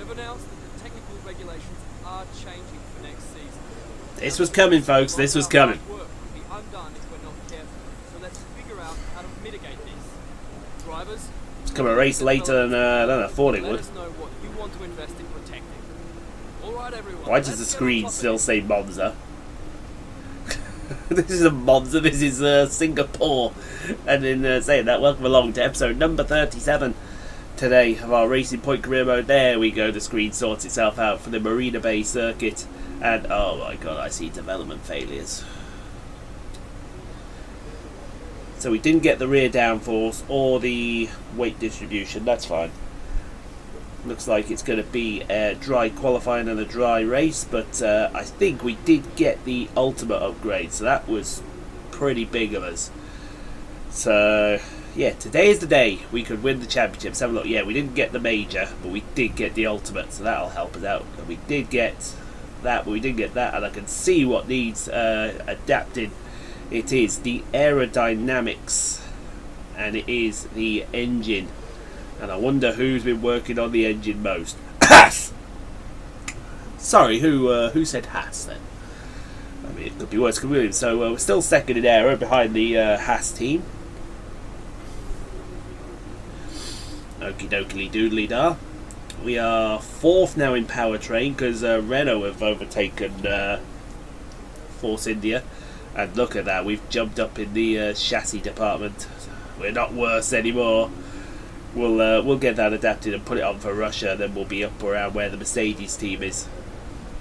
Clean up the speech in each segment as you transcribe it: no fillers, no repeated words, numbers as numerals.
have announced that the technical regulations are changing for next season. This was coming, folks. This was coming. Work will be undone if we're not careful. So let's figure out how to mitigate this. Drivers, It's come a race later than I thought it let would. us know what you want to invest in protecting. All right, everyone. Why does the screen still say Monza? This is a Monza. This is Singapore. And in saying that, welcome along to episode number 37 today of our Racing Point career mode. There we go. The screen sorts itself out for the Marina Bay circuit. And oh my god, I see development failures. So we didn't get the rear downforce or the weight distribution. That's fine. Looks like it's going to be a dry qualifying and a dry race, but I think we did get the ultimate upgrade, so that was pretty big of us. So yeah, today is the day we could win the championship. Let's have a look. Yeah, we didn't get the major, but we did get the ultimate, so that'll help us out. And we did get that, but we didn't get that, and I can see what needs adapting. It is the aerodynamics, and it is the engine. And I wonder who's been working on the engine most. Haas! Sorry, who said Haas then? I mean, it could be worse, could be. So we're still second in aero behind the Haas team. Okie dokie doodly da. We are fourth now in powertrain because Renault have overtaken Force India. And look at that, we've jumped up in the chassis department. We're not worse anymore. We'll get that adapted and put it on for Russia, then we'll be up around where the Mercedes team is.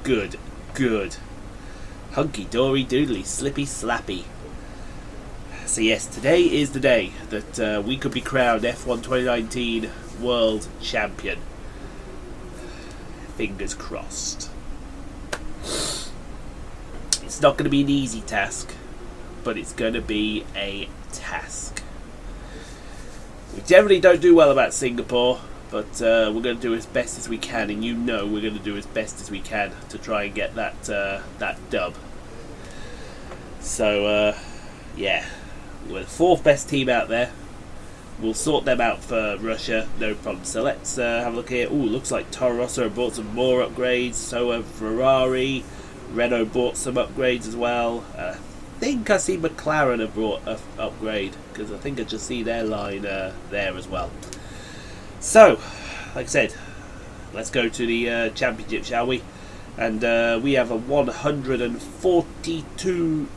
Good, good. Hunky dory doodly, slippy slappy. So yes, today is the day that we could be crowned F1 2019 World Champion. Fingers crossed. It's not going to be an easy task, but it's going to be a task. We generally don't do well about Singapore, but we're going to do as best as we can, and you know we're going to do as best as we can to try and get that dub. So, yeah, we're the fourth best team out there. We'll sort them out for Russia, no problem. So let's have a look here. Ooh, looks like Toro Rosso bought some more upgrades, so have Ferrari. Renault bought some upgrades as well. I think I see McLaren have brought an upgrade, because I think I just see their line there as well. So, like I said, let's go to the championship, shall we? And we have a 142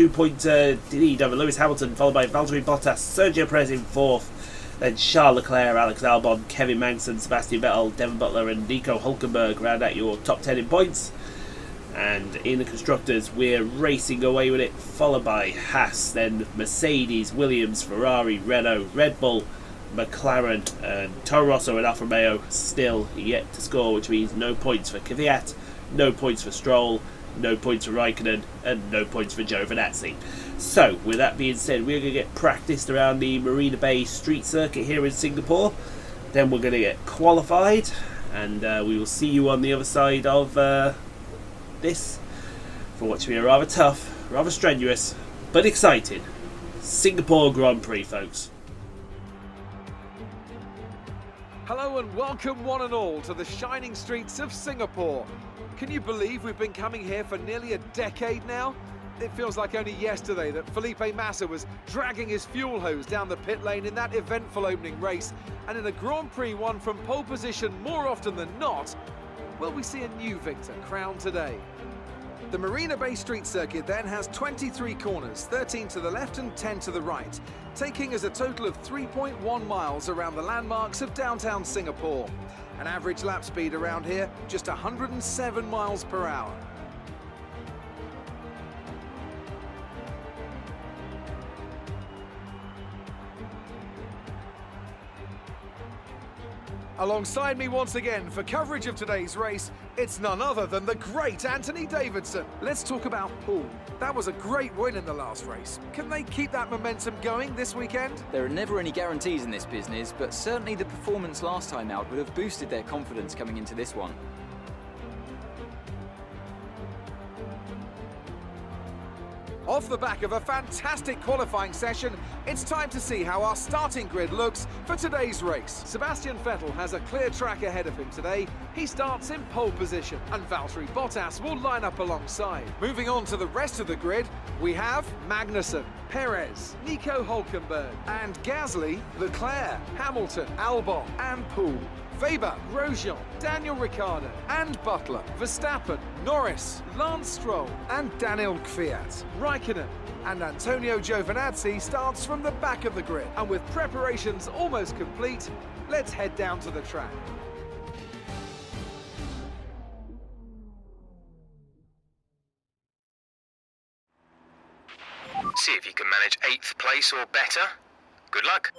point lead over Lewis Hamilton, followed by Valtteri Bottas, Sergio Perez in fourth, then Charles Leclerc, Alex Albon, Kevin Magnussen, Sebastian Vettel, Devon Butler and Nico Hülkenberg round out your top 10 in points. And in the constructors, we're racing away with it, followed by Haas, then Mercedes, Williams, Ferrari, Renault, Red Bull, McLaren, and Toro Rosso and Alfa Romeo still yet to score, which means no points for Kvyat, no points for Stroll, no points for Raikkonen, and no points for Giovinazzi. So, with that being said, we're going to get practiced around the Marina Bay street circuit here in Singapore. Then we're going to get qualified, and we will see you on the other side of this for what should be a rather tough, rather strenuous, but exciting Singapore Grand Prix, folks. Hello and welcome one and all to the shining streets of Singapore. Can you believe we've been coming here for nearly a decade now? It feels like only yesterday that Felipe Massa was dragging his fuel hose down the pit lane in that eventful opening race, and in a Grand Prix won from pole position more often than not, will we see a new victor crowned today? The Marina Bay Street Circuit then has 23 corners, 13 to the left and 10 to the right, taking us a total of 3.1 miles around the landmarks of downtown Singapore. An average lap speed around here, just 107 miles per hour. Alongside me once again for coverage of today's race, it's none other than the great Anthony Davidson. Let's talk about Paul. That was a great win in the last race. Can they keep that momentum going this weekend? There are never any guarantees in this business, but certainly the performance last time out would have boosted their confidence coming into this one. Off the back of a fantastic qualifying session, it's time to see how our starting grid looks for today's race. Sebastian Vettel has a clear track ahead of him today. He starts in pole position, and Valtteri Bottas will line up alongside. Moving on to the rest of the grid, we have Magnussen, Perez, Nico Hülkenberg, and Gasly, Leclerc, Hamilton, Albon, and Poole. Weber, Grosjean, Daniel Ricciardo, and Butler, Verstappen, Norris, Lance Stroll, and Daniel Kvyat. Raikkonen and Antonio Giovinazzi starts from the back of the grid. And with preparations almost complete, let's head down to the track. See if you can manage 8th place or better. Good luck.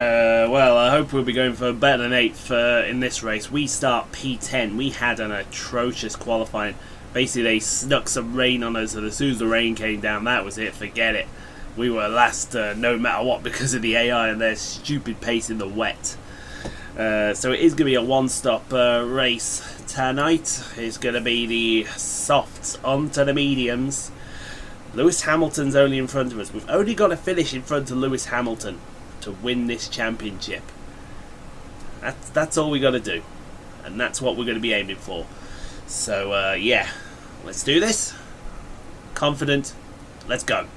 Well, I hope we'll be going for better than 8th in this race. We start P10. We had an atrocious qualifying. Basically, they snuck some rain on us, and as soon as the rain came down, that was it. Forget it. We were last no matter what because of the AI and their stupid pace in the wet. So it is going to be a one-stop race tonight. It's going to be the softs onto the mediums. Lewis Hamilton's only in front of us. We've only got to finish in front of Lewis Hamilton to win this championship. That's all we got to do, and that's what we're going to be aiming for. So yeah, let's do this. Confident, let's go.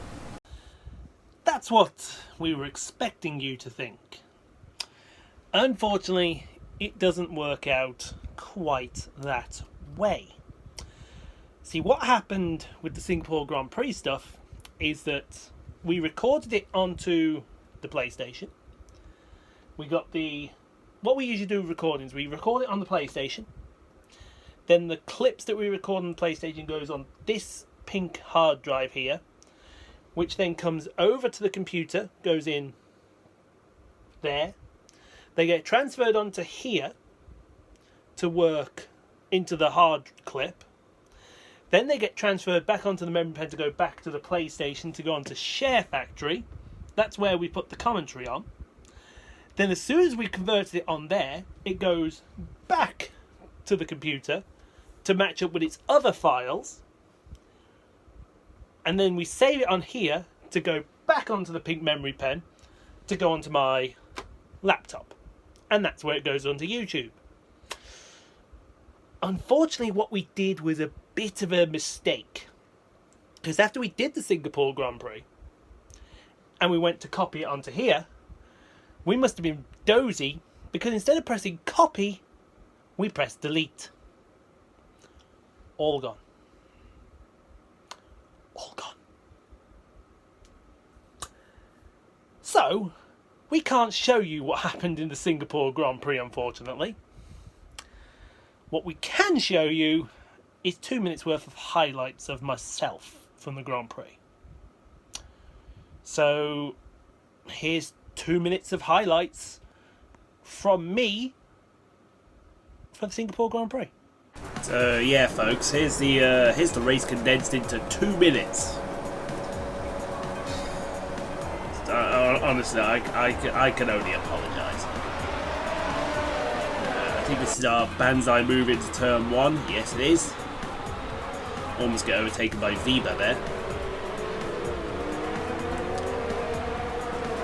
That's what we were expecting you to think. Unfortunately, it doesn't work out quite that way. See, what happened with the Singapore Grand Prix stuff is that we recorded it onto the PlayStation. We got what we usually do with recordings, we record it on the PlayStation. Then the clips that we record on the PlayStation goes on this pink hard drive here, which then comes over to the computer, goes in there. They get transferred onto here to work into the hard clip. Then they get transferred back onto the memory pen to go back to the PlayStation to go onto Share Factory. That's where we put the commentary on. Then as soon as we converted it on there, it goes back to the computer to match up with its other files. And then we save it on here to go back onto the pink memory pen to go onto my laptop. And that's where it goes onto YouTube. Unfortunately, what we did was a bit of a mistake. Because after we did the Singapore Grand Prix, and we went to copy it onto here, we must have been dozy, because instead of pressing copy, we pressed delete. All gone. All gone. So, we can't show you what happened in the Singapore Grand Prix, unfortunately. What we can show you is 2 minutes worth of highlights of myself from the Grand Prix. So, here's 2 minutes of highlights from me for the Singapore Grand Prix. Yeah, folks, here's the race condensed into 2 minutes. Honestly, I can only apologise. I think this is our Banzai move into turn 1. Yes, it is. Almost get overtaken by Weber there.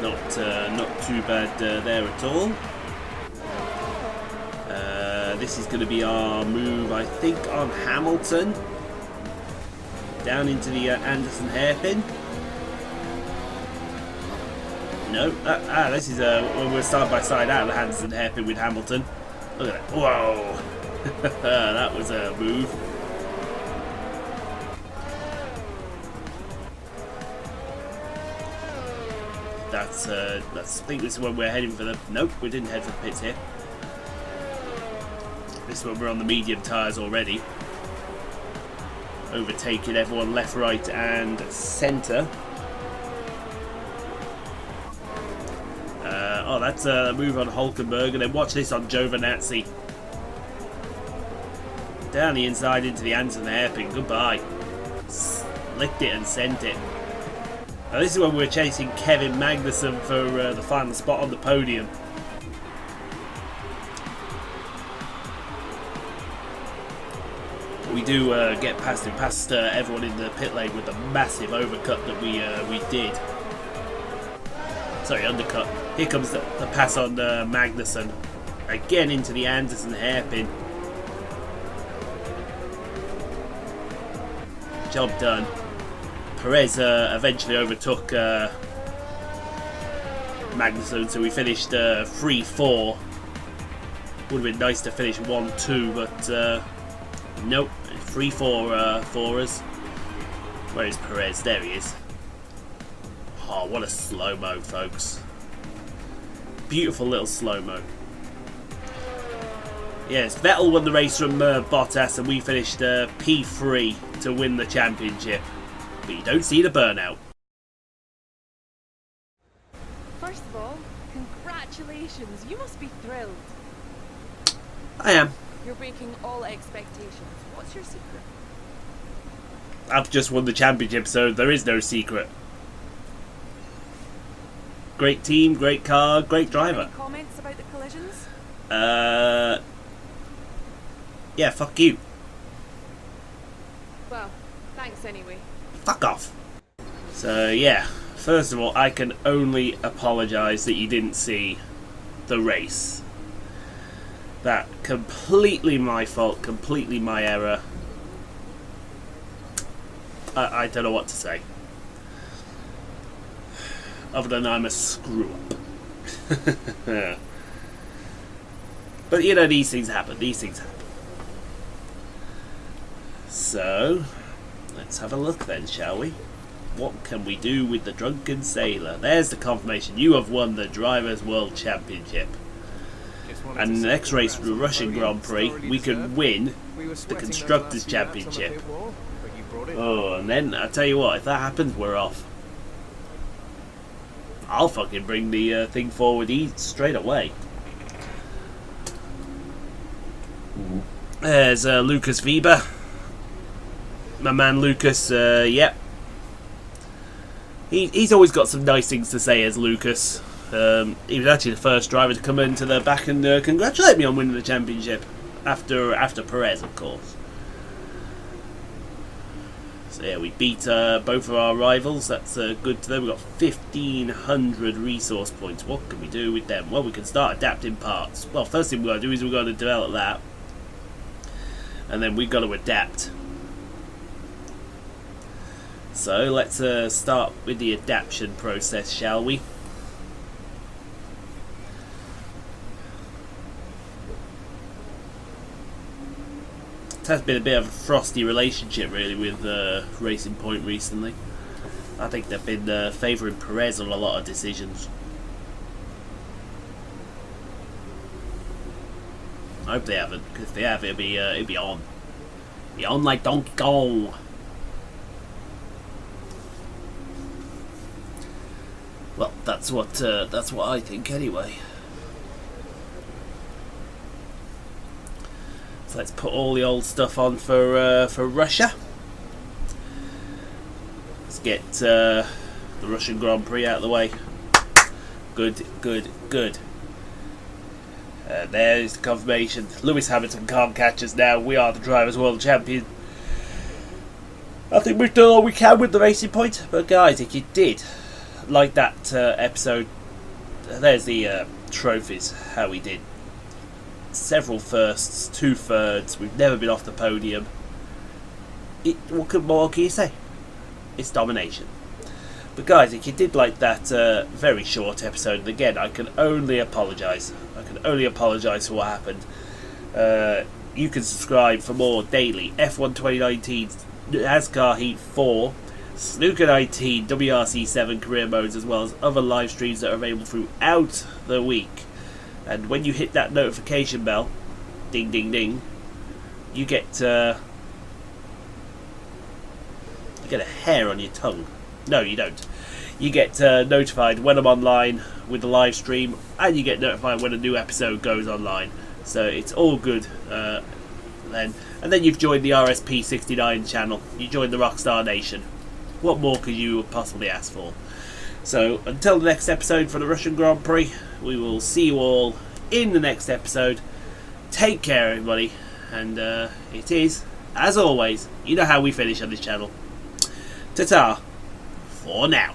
Not too bad there at all. This is going to be our move, I think, on Hamilton. Down into the Anderson hairpin. No, this is when we're side by side out of the Anderson hairpin with Hamilton. Look at that! Whoa, that was a move. I think this is when we're heading for the. Nope, we didn't head for the pits here. This is when we're on the medium tyres already. Overtaking everyone left, right, and centre. Oh, that's a move on Hülkenberg, and then watch this on Giovinazzi. Down the inside into the Anderson hairpin. Goodbye. Licked it and sent it. Now this is when we're chasing Kevin Magnussen for the final spot on the podium. we do get past him, past everyone in the pit lane with the massive overcut that we did. Sorry, undercut. Here comes the pass on Magnussen. Again into the Anderson hairpin. Job done. Perez eventually overtook Magnussen, so we finished 3-4. Would have been nice to finish 1-2, but nope, 3-4 for us. Where is Perez? There he is. Oh, what a slow-mo, folks. Beautiful little slow-mo. Yes, Vettel won the race from Bottas, and we finished P3 to win the championship. But you don't see the burnout. First of all, congratulations. You must be thrilled. I am. You're breaking all expectations. What's your secret? I've just won the championship, so there is no secret. Great team, great car, great driver. Any comments about the collisions? Yeah, fuck you. Well, thanks anyway. Fuck off. So, yeah. First of all, I can only apologise that you didn't see the race. That completely my fault, completely my error. I don't know what to say. Other than I'm a screw up. But you know, these things happen. These things happen. So, let's have a look then, shall we? What can we do with the Drunken Sailor? There's the confirmation. You have won the Drivers' World Championship. And the next race, the Russian Grand Prix, we can win the Constructors' Championship. Oh, and then, I'll tell you what, if that happens, we're off. I'll fucking bring the thing forward straight away. There's Lucas Weber. My man Lucas, yep. He's always got some nice things to say as Lucas. He was actually the first driver to come into the back and congratulate me on winning the championship. After Perez, of course. So yeah, we beat both of our rivals. That's good to them. We've got 1,500 resource points. What can we do with them? Well, we can start adapting parts. Well, first thing we've got to do is we've got to develop that. And then we've got to adapt. So let's start with the adaptation process, shall we? It has been a bit of a frosty relationship, really, with Racing Point recently. I think they've been favouring Perez on a lot of decisions. I hope they haven't, because if they have, it'll be on. Be on like Donkey Kong. Well, that's what I think anyway. So let's put all the old stuff on for Russia. Let's get the Russian Grand Prix out of the way. Good, good, good. There's the confirmation. Lewis Hamilton can't catch us now. We are the Drivers' World Champion. I think we've done all we can with the Racing Point. But guys, if you did like that episode, there's the trophies, how we did. Several firsts, 2 thirds, we've never been off the podium. What more can you say? It's domination. But guys, if you did like that very short episode, and again, I can only apologise. I can only apologise for what happened. You can subscribe for more daily F1 2019 NASCAR Heat 4, Snooker 19, WRC 7 career modes, as well as other live streams that are available throughout the week. And when you hit that notification bell, ding ding ding, you get a hair on your tongue. No, you don't. You get notified when I'm online with the live stream, and you get notified when a new episode goes online. So it's all good then. And then you've joined the RSP69 channel. You joined the Rockstar Nation. What more could you possibly ask for? So until the next episode for the Russian Grand Prix, we will see you all in the next episode. Take care, everybody. And it is as always, you know how we finish on this channel. Ta-ta for now.